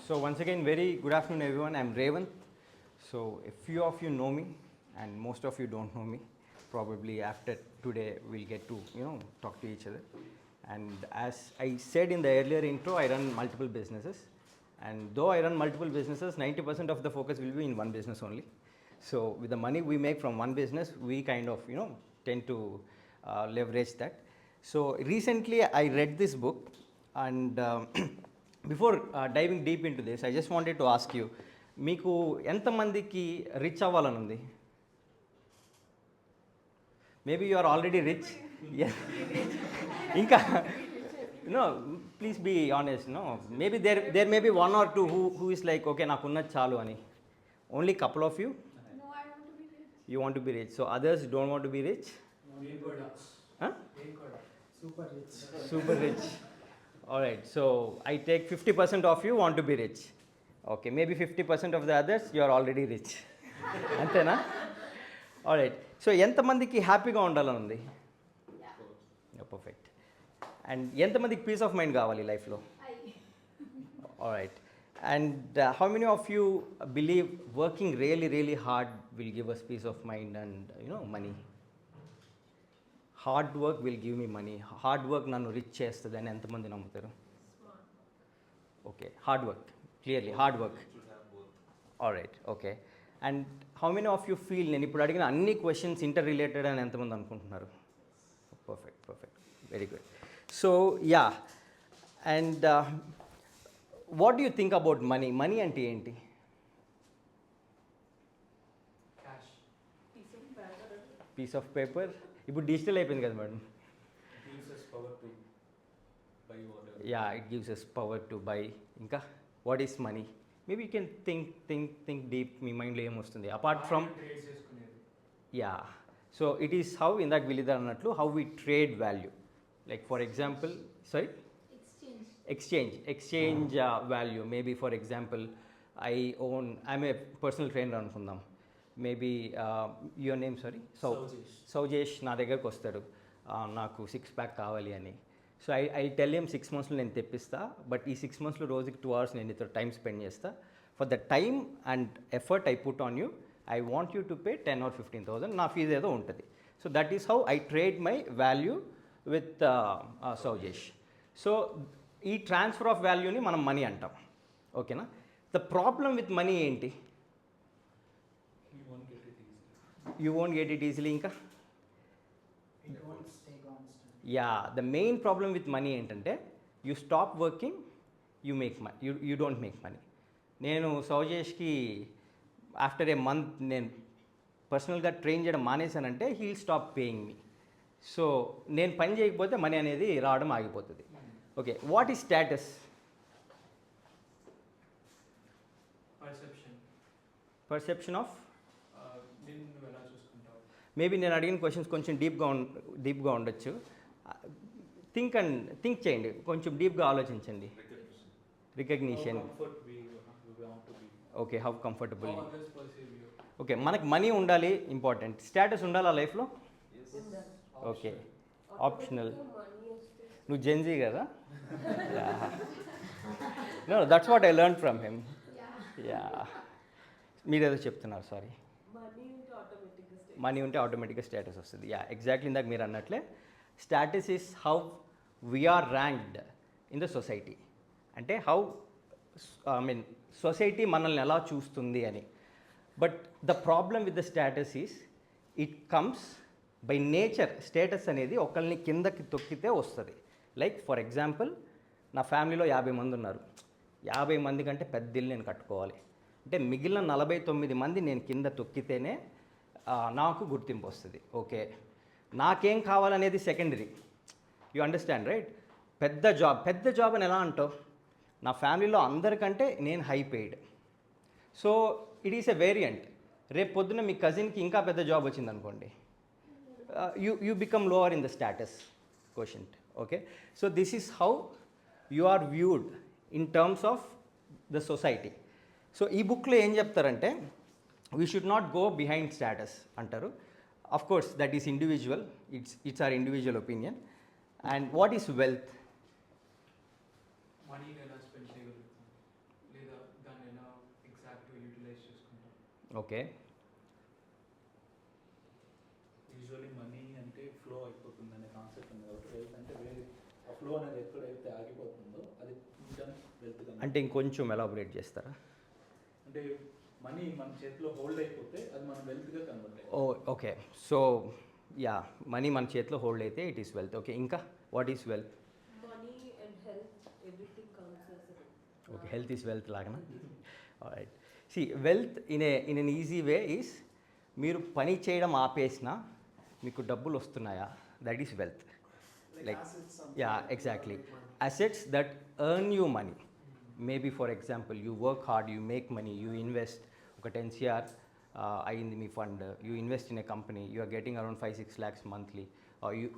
So once again, very good afternoon, everyone. I'm Revant. So a few of you know me, and most of you don't know me. Probably after today, we'll get to talk to each other. And as I said in the earlier intro, I run multiple businesses. And though I run multiple businesses, 90% of the focus will be in one business only. So with the money we make from one business, we kind of tend to leverage that. So recently, I read this book, and before diving deep into this, I just wanted to ask you, మీకు ఎంతమందికి rich అవ్వాలని ఉంది? Maybe you are already rich. ఇంకా no, please be honest. No, maybe there may be one or two who is like okay నాకున్నది చాలు అని. Only couple of you you want to be rich, so others don't want to be rich. Huh? Super rich. All right, so I take 50% of you want to be rich. Okay, maybe 50% of the others you are already rich. Antena? All right, so ఎంతమందికి హ్యాపీగా ఉండాలని ఉంది? Perfect. And ఎంతమందికి piece of mind కావాలి లైఫ్లో? All right. And how many of you believe working really hard will give us peace of mind and money? Hard work will give me money. Hard work nanu rich chestadi ani entamandi nammutaru? Okay, hard work, clearly hard work. All right, okay. And how many of you feel nenu ippudu adigina anni questions interrelated ani entamandi anukuntunnaru? Perfect, very good. So yeah, and what do you think about money? Money ante enti? Cash. Piece of paper. ఇప్పుడు digital అయిపోయింది కదా madam. It gives us power to buy whatever. Yeah, it gives us power to buy. ఇంకా what is money? Maybe you can think deep. మీ మైండ్లో ఏమొస్తుంది apart from? Trade చేసుకునేది. Yeah, so it is how ఇందాక విలిదా అన్నట్లు how we trade value. Like for example, sorry? Exchange value. Maybe for example, I'm a personal trainer అనుకుందాం. Maybe your name sorry సౌజేష్ నా దగ్గరకు వస్తాడు, నాకు 6 ప్యాక్ కావాలి అని. సో ఐ టెల్ హిమ్ 6 monthsలో నేను తెప్పిస్తా, బట్ ఈ 6 monthsలో రోజుకి 2 hours నేను ఇతర టైం స్పెండ్ చేస్తా. For the time and effort I put on you, I want you to pay 10,000 or 15,000. నా ఫీజు ఏదో ఉంటుంది. So that is how I trade my value with Saujesh. So ఈ ట్రాన్స్ఫర్ ఆఫ్ వాల్యూని మనం money అంటాం. ఓకేనా? The problem with money ఏంటి? You won't get it easily. ఇంకా yeah, the main problem with money ఏంటంటే you stop working, you make money, you don't make money. నేను సౌజేష్కి ఆఫ్టర్ ఏ మంత్ నేను పర్సనల్గా ట్రైన్ చేయడం మానేశానంటే he will stop paying me. So నేను పని చేయకపోతే మనీ అనేది రావడం ఆగిపోతుంది. Okay, what is status? Perception of నిన్ను ఎలా చూసుకుంటావు? మేబీ నేను అడిగిన క్వశ్చన్స్ కొంచెం డీప్గా ఉండొచ్చు. థింక్ చేయండి, కొంచెం డీప్గా ఆలోచించండి. Recognition. Okay, how comfortable. Okay, మనకు మనీ ఉండాలి ఇంపార్టెంట్, స్టేటస్ ఉండాలా లైఫ్లో? Okay, optional. నువ్వు జెన్జీ కదా? No, that's what I learn from him. Yeah, మీరేదో చెప్తున్నారు, సారీ. మనీ ఉంటే ఆటోమేటిక్గా స్టేటస్ వస్తుంది. యా, ఎగ్జాక్ట్లీ ఇందాక మీరు అన్నట్లే status is how we are ranked in the society. అంటే హౌ సొసైటీ మనల్ని ఎలా చూస్తుంది అని. But the problem with the status is it comes by nature. Status అనేది ఒకరిని కిందకి తొక్కితే వస్తుంది. లైక్ ఫర్ ఎగ్జాంపుల్, నా ఫ్యామిలీలో 50 మంది ఉన్నారు. 50 మంది కంటే పెద్ద ఇల్లు నేను కట్టుకోవాలి అంటే మిగిలిన 49 మంది నేను కింద తొక్కితేనే నాకు గుర్తింపు వస్తుంది. ఓకే, నాకేం కావాలనేది సెకండరీ. You understand right? పెద్ద జాబ్ అని ఎలా అంటావు? నా ఫ్యామిలీలో అందరికంటే నేను high paid. So it is a variant. రేపు పొద్దున్న మీ కజిన్కి ఇంకా పెద్ద జాబ్ వచ్చింది అనుకోండి, you become lower in the status quotient. Okay, so this is how you are viewed in terms of the society. So ఈ బుక్లో ఏం చెప్తారంటే we should not go behind status అంటారు. Of course that is individual, it's our individual opinion. And what is wealth? మనీని ఎలా spend చేయగలుగుతాం, లేదా okay. Usually money అంటే ఫ్లో అయిపోతుంది అనే కాన్సెప్ట్ ఉంది కాబట్టి వెల్త్ అంటే వేరే ఆ ఫ్లో అనేది ఎక్కడైతే ఆగిపోతుందో అది వెల్త్ అంటే ఇంకొంచెం ఎలాబొరేట్ చేస్తారా? అంటే మనీ మన చేతిలో హోల్డ్ అయిపోతే అది మన వెల్త్గా convert oh okay. So yeah, money మన చేతిలో హోల్డ్ అయితే ఇట్ ఈస్ వెల్త్. ఓకే, ఇంకా what is wealth? Money and health, everything counts as a okay, health is wealth లాగనా? Right. See wealth in an easy way is, మీరు పని చేయడం ఆపేసినా మీకు డబ్బులు వస్తున్నాయా, that is wealth. Like yeah, exactly. Assets that earn you money. Maybe for example you work hard, you make money, you invest. ఒక 10 CR అయింది మీ fund, you invest in A company, you are getting around 5-6 lakhs monthly.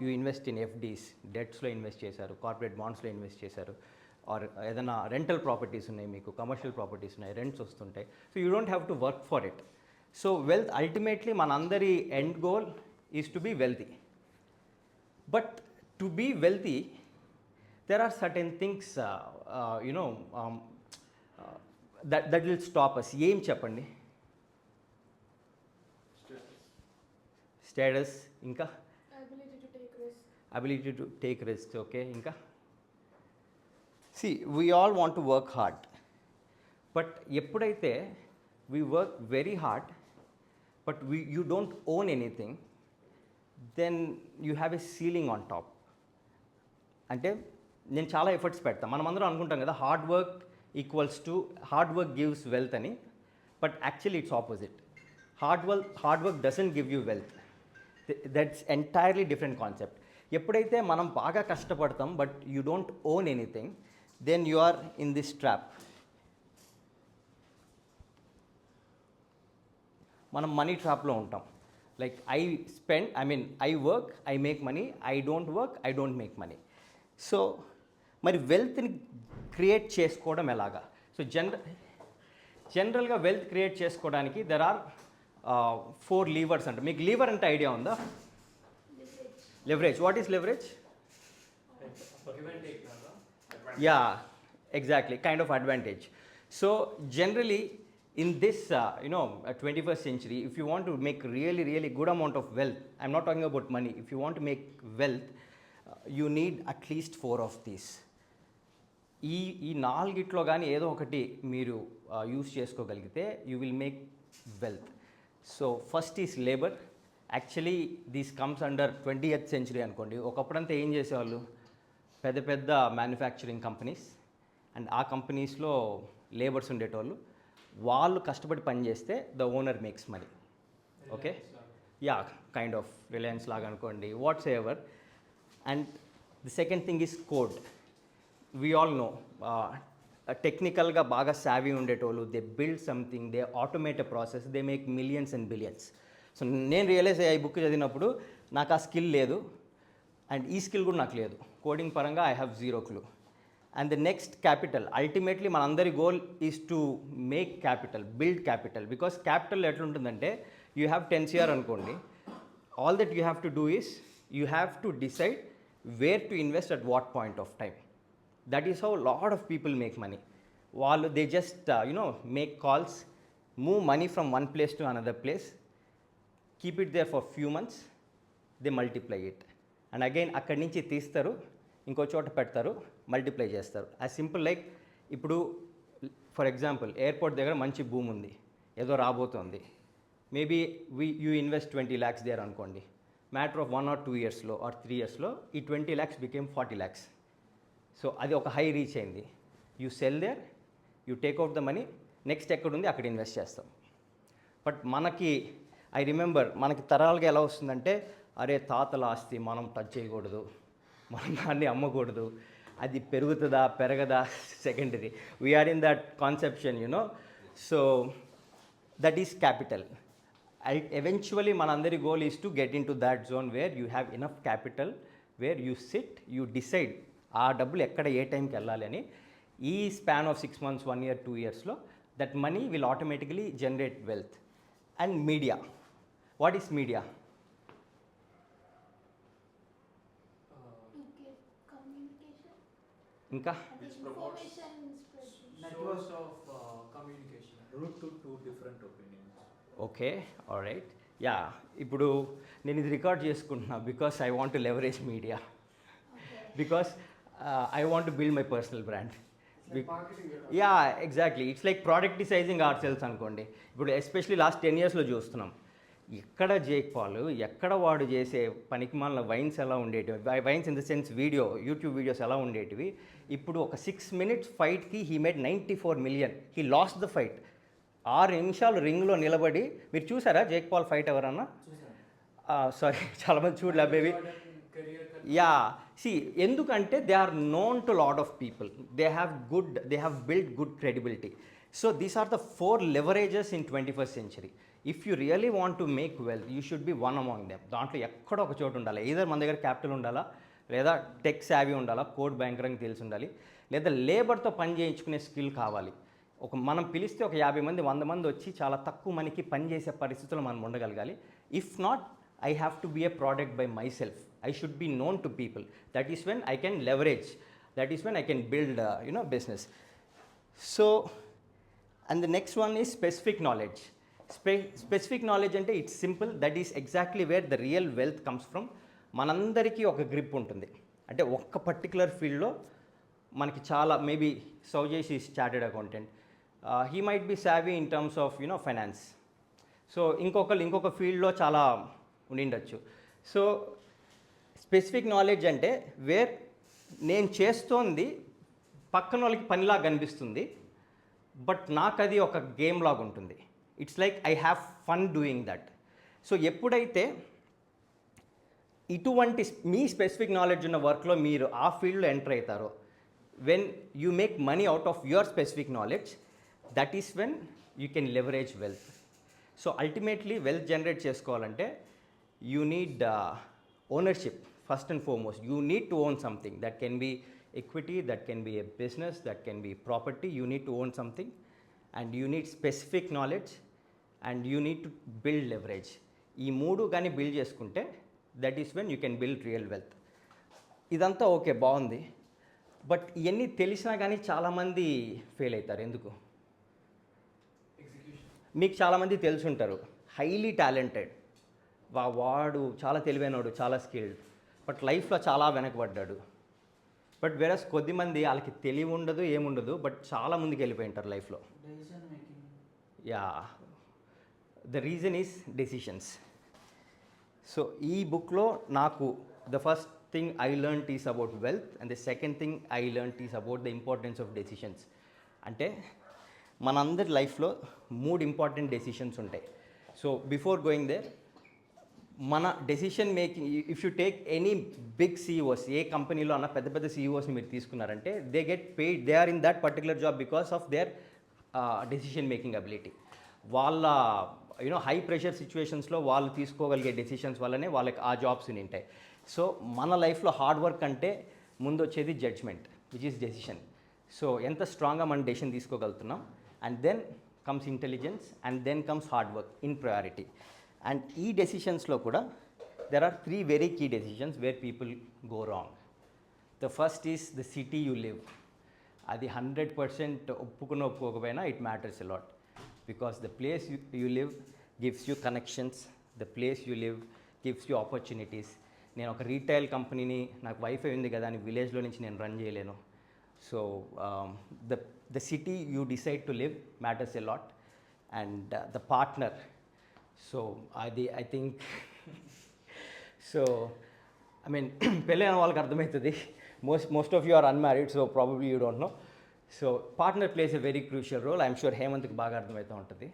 You invest in FDs, డెట్స్లో invest చేశారు, corporate బాండ్స్లో invest చేశారు, or ఏదైనా rental properties ఉన్నాయి, మీకు కమర్షియల్ ప్రాపర్టీస్ ఉన్నాయి, రెంట్స్ వస్తుంటాయి. So you don't have to work for it. So wealth ultimately మనందరి end goal is to be wealthy. But to be wealthy there are certain things that will stop us. ఏం చెప్పండి? Status, ఇంకా ability to take risks. Okay, ఇంకా see we all want to work hard, but ఎప్పుడైతే we work very hard but you don't own anything, then you have a ceiling on top. అంటే నేను చాలా efforts పెడతాను, మనం అందరం అనుకుంటాం కదా హార్డ్ వర్క్ గివ్స్ వెల్త్ అని. But actually it's opposite. Hard work doesn't give you wealth. That's entirely different concept. ఎప్పుడైతే మనం బాగా కష్టపడతాం but you don't own anything, then you are in this trap. మనం మనీ ట్రాప్లో ఉంటాం. Like I work, I make money, I don't work, I don't make money. So మరి వెల్త్ని create చేసుకోవడం ఎలాగా? సో జనరల్గా వెల్త్ క్రియేట్ చేసుకోవడానికి దెర్ ఆర్ 4 levers అంట. మీకు లీవర్ అంటే ఐడియా ఉందా? Leverage. What is leverage? Yeah, exactly, kind of advantage. So generally in this 21st century, if you want to make really good amount of wealth, I'm not talking about money, if you want to make wealth, you need at least 4 of these. ఈ 4 కానీ ఏదో ఒకటి మీరు use చేసుకోగలిగితే you will make wealth. So first is labour. Actually this comes under 20th century అనుకోండి. ఒకప్పుడంతా ఏం చేసేవాళ్ళు, పెద్ద మ్యానుఫ్యాక్చరింగ్ కంపెనీస్, అండ్ ఆ కంపెనీస్లో లేబర్స్ ఉండేటోళ్ళు. వాళ్ళు కష్టపడి పని చేస్తే the owner makes money. Okay, yeah, kind of Reliance లాగా అనుకోండి, whatever. And the second thing is code. We all know, టెక్నికల్గా బాగా సావీ ఉండేటోళ్ళు, they build something, they automate a process, they make millions and billions. So నేను realize అయ్యా ఈ book చదివినప్పుడు, నాకు ఆ స్కిల్ లేదు, అండ్ ఈ స్కిల్ కూడా నాకు లేదు. కోడింగ్ పరంగా I have 0 clue. And the next capital. Ultimately మనందరి goal is to make capital, build capital. Because capital ఎట్లుంటుందంటే, యూ హ్యావ్ 10 CR అనుకోండి, all that you have to do is you have to decide where to invest at what point of time. That is how lot of people make money. వాళ్ళు they just make calls, move money from one place to another place, keep it there for few months, they multiply it, and again అక్కడి నుంచి తీస్తారు, ఇంకో చోట పెడతారు, multiply చేస్తారు. As simple like, ఇప్పుడు for example airport దగ్గర మంచి భూమి ఉంది, ఏదో రాబోతుంది, maybe you invest 20 lakhs there అనుకోండి. మ్యాటర్ ఆఫ్ 1 or 2 yearsలో ఆర్ 3 yearsలో ఈ 20 lakhs బికేమ్ 40 lakhs. సో అది ఒక హై రీచ్ అయింది. You sell there, you take out the money, next ఎక్కడుంది అక్కడ ఇన్వెస్ట్ చేస్తాం. బట్ మనకి ఐ రిమెంబర్, మనకి తరాలుగా ఎలా వస్తుందంటే, అరే తాతల ఆస్తి మనం టచ్ చేయకూడదు, మనం దాన్ని అమ్మకూడదు, అది పెరుగుతుందా పెరగదా secondary. We are in that conception, so that is capital. Eventually మనందరి goal is to get in to that zone where you have enough capital, where you sit, you decide ఆ డబ్బులు ఎక్కడ ఏ టైంకి వెళ్ళాలి అని. ఈ స్పాన్ ఆఫ్ 6 months, 1 year, 2 yearsలో that money will automatically generate wealth. And media. What is media? ఇంకా Networks of communication. Route to 2 different opinions. Okay, alright. Yeah, ఇప్పుడు నేను ఇది రికార్డ్ చేసుకుంటున్నా because I want to leverage media, because I want to build my personal brand. Yeah, exactly. It's like productisizing ourselves అనుకోండి. ఇప్పుడు especially last 10 yearsలో చూస్తున్నాం, ఎక్కడ Jake Paul, ఎక్కడ వాడు చేసే పనికిమాలిన వైన్స్ ఎలా ఉండేటివి, vines in the sense YouTube videos ఎలా ఉండేటివి, ఇప్పుడు ఒక 6 minutes ఫైట్కి he made 94 million. He lost the fight. 6 నిమిషాలు రింగ్లో నిలబడి, మీరు చూసారా జేక్ పాల్ ఫైట్ ఎవరన్నా? సారీ, చాలామంది చూడలే బేబీ. యా, సి, ఎందుకంటే they are known to lot of people, they have build good credibility. So these are the 4 leverages in 21st century. If you really want to make wealth, you should be one among them. దాంట్లో ఎక్కడో ఒక చోటు ఉండాలి. Either మన దగ్గర capital ఉండాలా, లేదా tech savvy ఉండాలా, కోడ్ బ్యాంకరింగ్ తెలిసి ఉండాలి, లేదా లేబర్తో పని చేయించుకునే స్కిల్ కావాలి. మనం పిలిస్తే ఒక 50 మంది 100 మంది వచ్చి చాలా తక్కువ మనకి పని చేసే పరిస్థితుల్లో మనం ఉండగలగాలి. If not, I have to be a product by myself. I should be known to people. That is when I can leverage. That is when I can build, business. So, and the next one is specific knowledge. Specific knowledge ante it's simple. That is exactly where the real wealth comes from. మనందరికీ ఒక grip ఉంటుంది. అంటే ఒక్క particular ఫీల్డ్లో మనకి చాలా, maybe Saujesh is chartered accountant, he might be savvy in terms of finance. So ఇంకొక ఫీల్డ్లో చాలా ఉండిండొచ్చు. సో స్పెసిఫిక్ నాలెడ్జ్ అంటే వేర్ నేను చేస్తోంది పక్కన వాళ్ళకి పనిలాగా కనిపిస్తుంది, బట్ నాకు అది ఒక గేమ్ లాగా ఉంటుంది. It's like I have fun doing that. So ఎప్పుడైతే ఇటువంటి మీ స్పెసిఫిక్ నాలెడ్జ్ ఉన్న వర్క్లో మీరు ఆ ఫీల్డ్లో ఎంటర్ అవుతారో, when you make money out of your specific knowledge, that is when you can leverage wealth. So ultimately wealth generate చేసుకోవాలంటే you need ownership first and foremost. You need to own something. That can be equity, that can be a business, that can be property. You need to own something, and you need specific knowledge, and you need to build leverage. ఈ మూడు కానీ build చేసుకుంటే that is when you can build real wealth. ఇదంతా okay, బాగుంది, but ఇవన్నీ తెలిసినా కానీ చాలామంది ఫెయిల్ అవుతారు. ఎందుకు? మీకు చాలామంది తెలుసుంటారు, హైలీ టాలెంటెడ్, వాడు చాలా తెలివైనవాడు, చాలా స్కిల్డ్, బట్ లైఫ్లో చాలా వెనకబడ్డాడు. బట్ వేరస్ కొద్దిమంది వాళ్ళకి తెలివి ఉండదు, ఏముండదు, బట్ చాలా ముందుకు వెళ్ళిపోయి ఉంటారు లైఫ్లో. Yeah, the reason is decisions. So ఈ బుక్లో నాకు the first thing I learned is about wealth, and the second thing I learned is about the importance of decisions. అంటే మనందరి లైఫ్లో 3 ఇంపార్టెంట్ డెసిషన్స్ ఉంటాయి. సో బిఫోర్ గోయింగ్ దేర్, మన decision making, if you take any big CEOs, ఏ కంపెనీలో అన్న పెద్ద పెద్ద సీఈఓస్ని మీరు తీసుకున్నారంటే, they get paid, they are in that particular job because of their decision making ability. వాళ్ళ హై ప్రెషర్ సిచ్యువేషన్స్లో వాళ్ళు తీసుకోగలిగే డెసిషన్స్ వల్లనే వాళ్ళకి ఆ జాబ్స్ ఉంటాయి. సో మన లైఫ్లో హార్డ్ వర్క్ అంటే ముందు వచ్చేది judgement, which is decision. So ఎంత స్ట్రాంగ్గా మనం డెసిషన్ తీసుకోగలుగుతున్నాం, and then comes intelligence, and then comes hard work in priority. And ఈ డెసిషన్స్లో కూడా there are 3 very key decisions where people go wrong. The first is the city you live. అది 100% ఒప్పుకోకపోయినా it matters a lot, because the place you live gives you connections, the place you live gives you opportunities. నేను ఒక retail కంపెనీని, నాకు wifi ఉంది కదా అని విలేజ్లో నుంచి నేను రన్ చేయలేను. So the city you decide to live matters a lot. And the partner, so అది I think, so I mean పెళ్ళైన వాళ్ళకి అర్థమవుతుంది. Most of you are unmarried, so probably you don't know. So partner plays a very crucial role. I'm sure హేమంత్కి బాగా అర్థమవుతూ ఉంటుంది.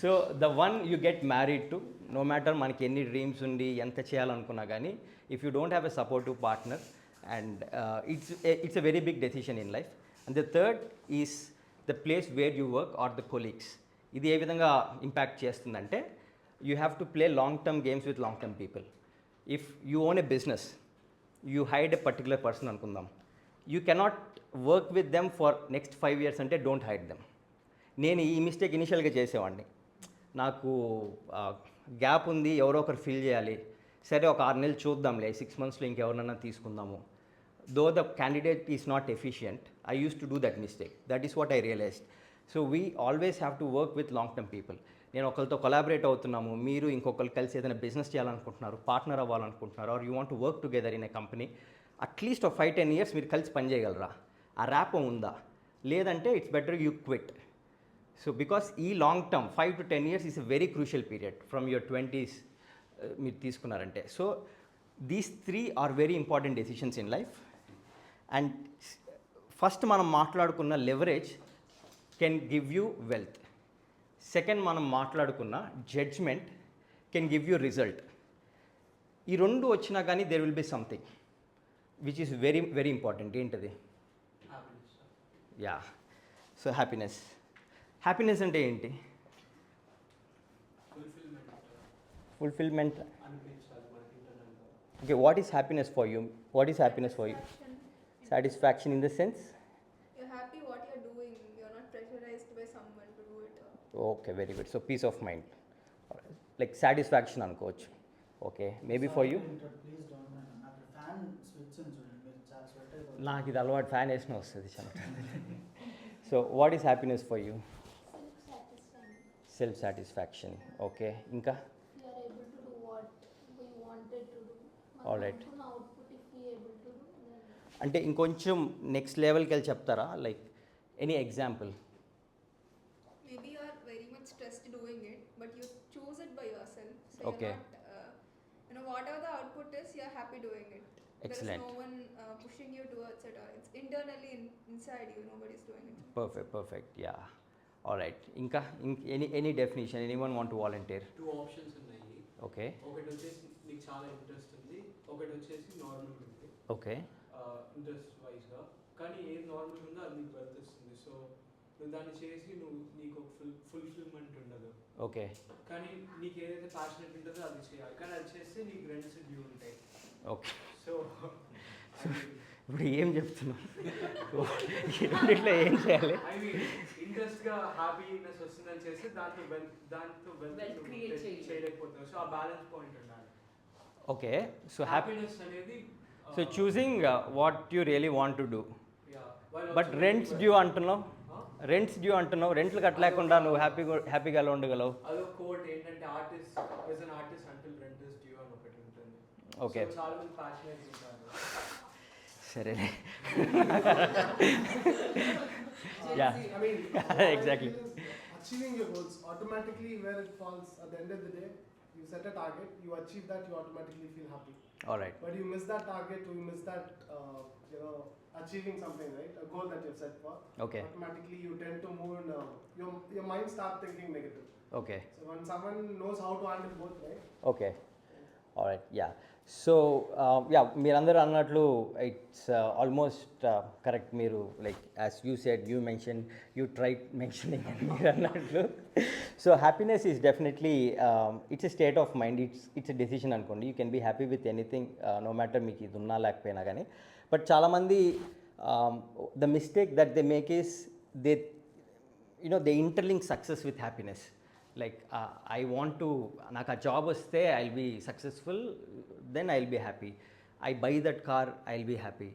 So the one you get married to, no matter మనకి ఎన్ని డ్రీమ్స్ ఉండి ఎంత చేయాలనుకున్నా కానీ, if you don't have a supportive partner, and it's a very big decision in life. And the third is the place where you work are the colleagues. ఇది ఏ విధంగా ఇంపాక్ట్ చేస్తుందంటే, you have to play long term games with long term people. If you own a business, you hired a particular person అనుకుందాం, you cannot work with them for next 5 years అంటే don't hire them. నేను ఈ mistake ఇనిషియల్గా చేసేవాడిని. నాకు gap ఉంది, ఎవరో ఒకరు ఫిల్ చేయాలి, సరే ఒక 6 నెలలు చూద్దాంలే, 6 monthsలో ఇంకెవరినైనా తీసుకుందాము. Though the candidate is not efficient, I used to do that mistake. That is what I realized. So we always have to work with long term people. నేను ఒకరితో కొలాబరేట్ అవుతున్నాము, మీరు ఇంకొకరు కలిసి ఏదైనా బిజినెస్ చేయాలనుకుంటున్నారు, పార్ట్నర్ అవ్వాలనుకుంటున్నారు, or you want to work together in A company, at least ఒక 5-10 years మీరు కలిసి పనిచేయగలరా? ఆ ర్యాపో ఉందా? లేదంటే it's better you quit. So because ఈ long term 5 to 10 years is a very crucial period from your 20s మీరు తీసుకున్నారంటే. So these 3 are very important decisions in life. And first మనం మాట్లాడుకున్న leverage can give you wealth. Second మనం మాట్లాడుకున్న judgement can give you result. ఈ రెండు వచ్చినా కానీ there will be something which is very very important. ఏంటది? యా. So happiness. హ్యాపీనెస్ అంటే ఏంటి? Fulfilment. Okay, what is happiness for you? What is happiness for you? Satisfaction in the sense? You're happy what you're doing. You're not pressurized by someone to do it. Okay, very good. So peace of mind. Like satisfaction అనుకోవచ్చు. Okay, maybe for you? Please don't mind. నాకు fan switch ఉంది చూడండి, మీరు చాలా sweat అయిపోతుంది. నాకు ఇది అలవాటు, ఫ్యాన్ వేసిన వస్తుంది చాలా. So what is happiness for you? Self satisfaction. Okay, ఇంకా? We are able to do what we wanted to do. All right. Output if we able to do. Then అంటే ఇంకొంచెం నెక్స్ట్ లెవెల్కి వెళ్ళి చెప్తారా? Like any example? Maybe you are very much stressed doing it, but you choose it by yourself. So Okay. you're not, whatever the output is, you're happy doing it. Excellent. There is no one pushing you towards it. It's internally inside you. Nobody's doing it. Perfect. Yeah. All right. ఇంకా any definition? Anyone want to volunteer? 2 options ఉన్నాయి. Okay. ఒకటి వచ్చేసి నీకు చాలా interest ఉంది, ఒకటి వచ్చేసి normal ఉంది. ఓకే. ఇంట్రెస్ట్ వైజ్గా, కానీ ఏది నార్మల్ ఉందో అది నీకు వర్తిస్తుంది. సో నువ్వు దాన్ని చేసి నీకు ఫుల్ఫిల్మెంట్ ఉండదు. ఓకే. కానీ నీకు ఏదైతే ప్యాషనెట్ ఉంటుందో అది చేయాలి, కానీ అది చేస్తే నీకు రెంట్స్ డ్యూ ఉంటాయి. ఓకే. సో ఇప్పుడు ఏం చెప్తున్నావు? రెండిట్లో ఏం చేయాలి? ఐ మీన్ ఇంట్రెస్ట్గా హ్యాపీనెస్ వస్తుందని చేస్తే దాంతో Wealth create చేయలేకపోతావు. సో ఆ బ్యాలెన్స్ పాయింట్ ఉండాలి. ఓకే. సో హ్యాపీనెస్ అనేది so choosing what you really want to do. But rents due అంటున్నావు, రెంట్లు కట్టలేకుండా నువ్వు హ్యాపీగా ఎలా ఉండగలవు? అదో కోట్ ఏంటంటే artist is an artist until rent is due అని ఒకటి ఉంటుంది. ఓకే. So, చాలా మంది ప్యాషనేట్ ఉంటారు. సరేలే. Yeah. I mean, Exactly. Achieving your goals automatically, where it falls at the end of the day, you set a target, you achieve that, you automatically feel happy. All right. But you miss that target, or you miss that, achieving something, right? A goal that you've set for. Okay. Automatically, you tend to move, and your mind starts thinking negative. Okay. So when someone knows how to handle both, right? Okay. All right. Yeah. So yeah, మీరందరూ అన్నట్లు it's almost correct. మీరు like as you said, you mention, you try mentioning అని మీరు అన్నట్లు. So happiness is definitely it's a state of mind. It's a decision అనుకోండి. You can be happy with anything, no matter మీకు ఇది ఉన్నా లేకపోయినా కానీ. బట్ చాలామంది the mistake that they make is they they interlink success with happiness. Like I want to, నాకు ఆ జాబ్ వస్తే I will be successful, then I'll be happy. I buy that car, I'll be happy.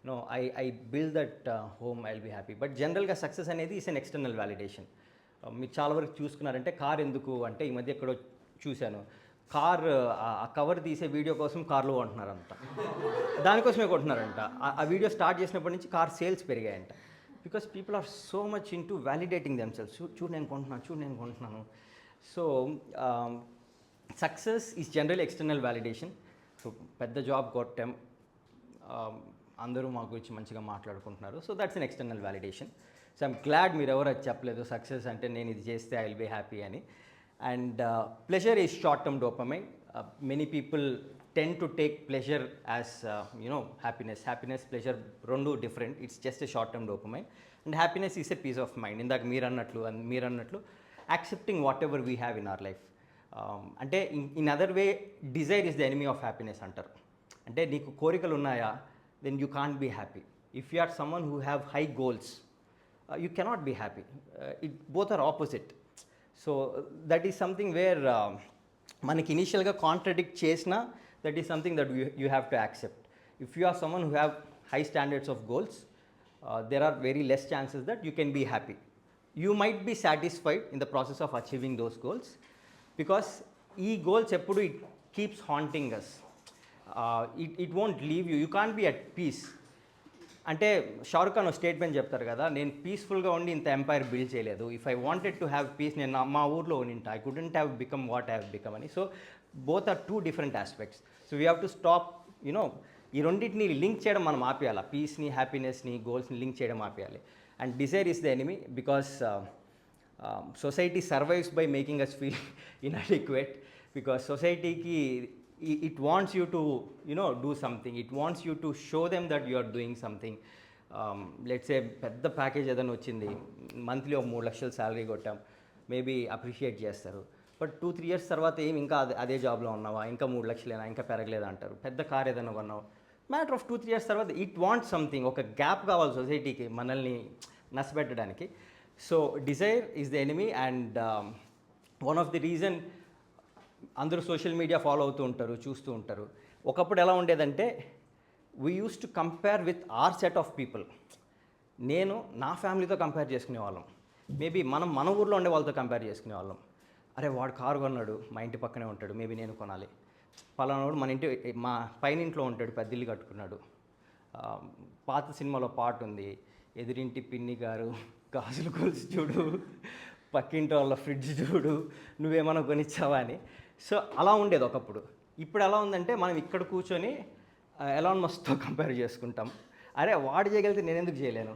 No, I build that home, I'll be happy. But generally success అనేది is an external validation. మీరు చాలా వరకు చూసుకున్నారంటే car ఎందుకు అంటే, ఈ మధ్య ఎక్కడో చూశాను, కార్ ఆ కవర్ తీసే వీడియో కోసం కార్లు కొంటున్నారంట. దానికోసమే కొంటున్నారంట. ఆ వీడియో స్టార్ట్ చేసినప్పటి నుంచి కార్ సేల్స్ పెరిగాయంట. Because people are so much in to validating themselves. చూడు నేను కొంటున్నాను. So success is general external validation. So పెద్ద జాబ్ కొట్టాం, అందరూ మా గురించి మంచిగా మాట్లాడుకుంటున్నారు. So that's an external validation. So I'm glad మీరు ఎవరు అది చెప్పలేదు సక్సెస్ అంటే నేను ఇది చేస్తే ఐ విల్ బీ హ్యాపీ అని. And pleasure is short term dopamine. Many people tend to take pleasure as happiness, pleasure రెండు different. It's just a short term dopamine. And happiness is a peace of mind. ఇందాక మీరు అన్నట్లు accepting whatever we have in our life. అంటే in other way desire is the enemy of happiness అంటారు. అంటే నీకు కోరికలు ఉన్నాయా, then you can't be happy. If you are someone who have high goals, you cannot be happy. It both are opposite. So that is something where మనకి ఇనీషియల్గా contradict చేసినా that is something that you have to accept. If you are someone who have high standards of goals, there are very less chances that you can be happy. you might be satisfied in the process of achieving those goals, because ఈ goals ఎప్పుడు it keeps haunting us. It won't leave you. You can't be at peace. అంటే Shahrukh Khan statement చెప్తారు కదా, నేను పీస్ఫుల్గా ఉండి ఇంత empire build చేయలేదు. If I wanted to have peace, నేను మా ఊర్లో ఉనింటా, I couldn't have become what I have become అని. So both are 2 different aspects. So we have to stop, you know, ఈ రెండింటిని లింక్ చేయడం మనం ఆపేయాలి. పీస్ని, హ్యాపీనెస్ని, గోల్స్ని లింక్ చేయడం ఆపేయాలి. And desire is the enemy, because society survives by making us feel inadequate. Because సొసైటీకి it wants you to, you know, do something. It wants you to show them that you are doing something. Let's say పెద్ద package ఏదైనా వచ్చింది, monthly ఒక 3 లక్షలు salary కొట్టాం, maybe appreciate చేస్తారు. But 2-3 years తర్వాత ఇంకా అదే జాబ్లో ఉన్నావా, ఇంకా 3 లక్షలేనా, ఇంకా పెరగలేదా అంటారు. పెద్ద కార్ ఏదైనా కొన్నావు, మ్యాటర్ ఆఫ్ 2-3 ఇయర్స్ తర్వాత ఇట్ వాంట్స్ సంథింగ్, ఒక గ్యాప్ కావాలి సొసైటీకి మనల్ని నష్టపెట్టడానికి. So desire is the enemy. And one of the reason అందరూ సోషల్ మీడియా ఫాలో అవుతూ ఉంటారు, చూస్తూ ఉంటారు. ఒకప్పుడు ఎలా ఉండేదంటే, we use to compare with our set of people. నేను నా ఫ్యామిలీతో కంపేర్ చేసుకునే వాళ్ళం, మేబీ మన ఊర్లో ఉండే వాళ్ళతో కంపేర్ చేసుకునే వాళ్ళం. అరే వాడు కారు కొన్నాడు, మా ఇంటి పక్కనే ఉంటాడు, మేబీ నేను కొనాలి. పలానాడు మా పైన ఇంట్లో ఉంటాడు, పెద్ద ఇల్లు కట్టుకున్నాడు. పాత సినిమాలో పాట ఉంది, ఎదురింటి పిన్ని గారు గాజులు కొలుసు చూడు, పక్కింటి వాళ్ళ ఫ్రిడ్జ్ చూడు, నువ్వేమన్నా కొనిచ్చావా అని. సో అలా ఉండేది ఒకప్పుడు. ఇప్పుడు ఎలా ఉందంటే, మనం ఇక్కడ కూర్చొని ఎలాన్ మస్క్తో కంపేర్ చేసుకుంటాం. అరే వాడు చేయగలిగితే నేను ఎందుకు చేయలేను.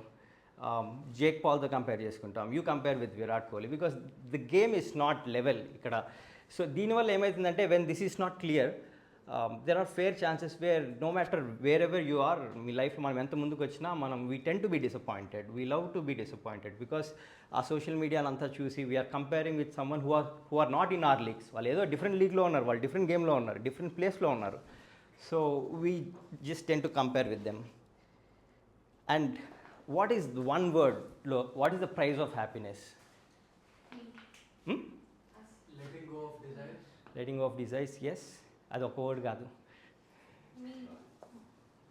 జేక్ పాల్తో కంపేర్ చేసుకుంటాం. You compare with Virat Kohli, because the game is not level ఇక్కడ. సో దీనివల్ల ఏమవుతుందంటే, when this is not clear, there are fair chances where no matter wherever you are, మీ లైఫ్లో మనం ఎంత ముందుకు వచ్చినా we tend to be disappointed, we love to be disappointed. Because ఆ సోషల్ మీడియానంతా చూసి we are comparing with someone who are not in our leagues. వాళ్ళు ఏదో డిఫరెంట్ లీగ్లో ఉన్నారు, వాళ్ళు డిఫరెంట్ గేమ్లో ఉన్నారు, డిఫరెంట్ ప్లేస్లో ఉన్నారు. So we just tend to compare with them. And what is one వర్డ్లో, what is the price of happiness? Letting go of desire. Letting go of desires, yes. అది ఒక వర్డ్ కాదు, Me,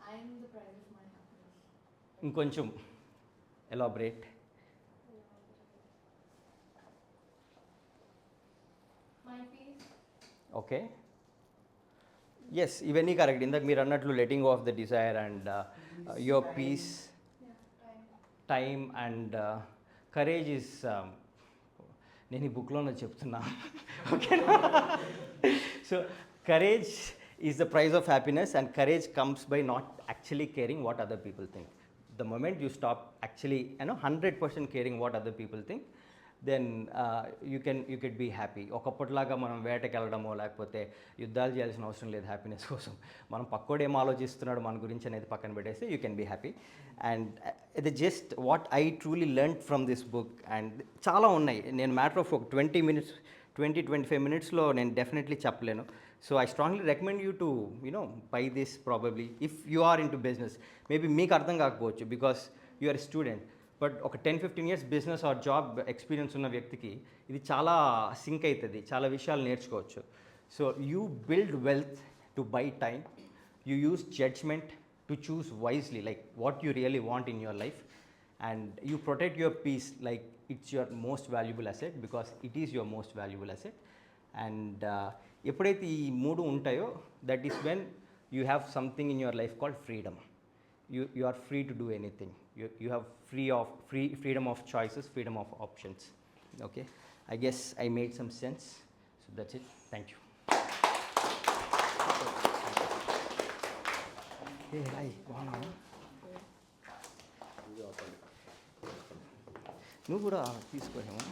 I am the prize of my happiness. ఇంకొంచెం elaborate. My peace. Okay, yes, ఇవన్నీ correct. ఇందాక మీరు అన్నట్లు letting of the desire and your peace, Yeah, time. Time and courage is, నేను ఈ బుక్లోనే చెప్తున్నా. ఓకేనా? So courage is the price of happiness, and courage comes by not actually caring what other people think. The moment you stop actually 100% caring what other people think, then you can be happy. ఒకప్పటిలాగా మనం వేటకి వెళ్ళడమో లేకపోతే యుద్ధాలు చేయాల్సిన అవసరం లేదు happiness కోసం. మనం పక్కోడు ఏం ఆలోచిస్తున్నాడు మన గురించి అనేది పక్కన పెట్టేస్తే you can be happy. And ఇది just what I truly learn from this book. And చాలా ఉన్నాయి, నేను మ్యాటర్ ఆఫ్ ఒక 20-25 మినిట్స్లో నేను డెఫినెట్లీ చెప్పలేను. So I strongly recommend you to buy this probably if you are into business. Maybe మీకు అర్థం కాకపోవచ్చు because you are student, but ఒక 10-15 years business or job experience ఉన్న వ్యక్తికి ఇది చాలా సింక్ అవుతుంది, చాలా విషయాలు నేర్చుకోవచ్చు. So you build wealth to buy time, you use judgement to choose wisely like what you really want in your life, and you protect your piece like it's your most valuable asset because it is your most valuable asset. And ఎప్పుడైతే ఈ 3 ఉంటాయో, that is when you have something in your life called freedom. You are free to do anything. You have freedom of choices, freedom of options. Okay, I guess I made some sense. So that's it. Thank you. Hey, hi. నువ్వు కూడా తీసుకోలేమా?